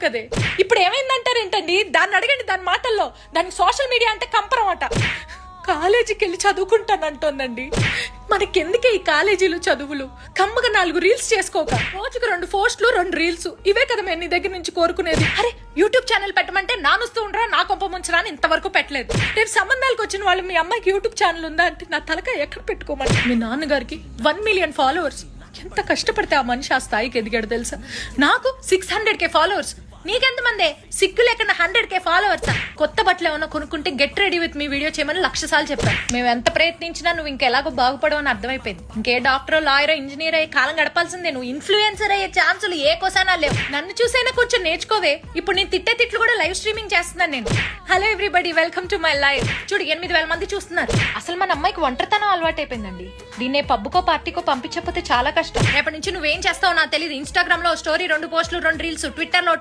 కదే. ఇప్పుడు ఏమైందంటారేంటండి? దాన్ని అడగండి, దాని మాటల్లో. దానికి సోషల్ మీడియా అంటే కంపరం అట. కాలేజీకి వెళ్ళి చదువుకుంటానంటోందండి. మనకెందుకే ఈ కాలేజీలు చదువులు? కమ్మగా 4 రీల్స్ చేసుకోక, రోజుకు 2 పోస్టులు 2 రీల్స్, ఇవే కదా మేము నీ దగ్గర నుంచి కోరుకునేది. అరే యూట్యూబ్ ఛానల్ పెట్టమంటే నానుస్తూ ఉండరా, నా కొంప ముంచరా అని ఇంతవరకు పెట్టలేదు. రేపు సంబంధాలకు వచ్చిన వాళ్ళు మీ అమ్మాయికి యూట్యూబ్ ఛానల్ ఉందా అంటే నా తలకాయ ఎక్కడ పెట్టుకోమని. మీ నాన్నగారికి 1 మిలియన్ ఫాలోవర్స్. ఎంత కష్టపడితే ఆ మనిషి ఆ స్థాయికి ఎదిగాడు తెలుసా? నాకు 600K ఫాలోవర్స్. నీకెంతమంది? సిగ్గు లేకుండా 100K ఫాలోవర్స్. కొత్త బట్టలు ఏమన్నా కొనుక్కుంటే get ready with me video చేయమని 1,00,000 సార్లు చెప్పాను. మేము ఎంత ప్రయత్నించినా నువ్వు ఇంకెలాగో బాగుపడవని అర్థమైపోయింది. ఇంకే డాక్టరో లాయరో ఇంజనీర్ అయ్యి కాలం గడపాల్సిందే. నువ్వు ఇన్ఫ్లుయెన్సర్ అయ్యే ఛాన్సులు ఏ కోసానా లేవు. నన్ను చూసైనా కొంచెం నేర్చుకోవే. ఇప్పుడు నేను తిట్టే తిట్లు కూడా లైవ్ స్ట్రీమింగ్ చేస్తున్నాను నేను. Hello everybody, welcome to my live. చూడు 8,000 మంది చూస్తున్నారు. అసలు మన అమ్మాయికి ఒంటరితనం అలవాటైపోయిందండి. దీన్నే పబ్బుకో పార్టీకో పంపించకపోతే చాలా కష్టం. రేపటి నుంచి నువ్వేం చేస్తావు నాకు తెలియదు. ఇన్స్టాగ్రామ్ లో స్టోరీ 2 పోస్టులు 2 రీల్స్, ట్విట్టర్ లో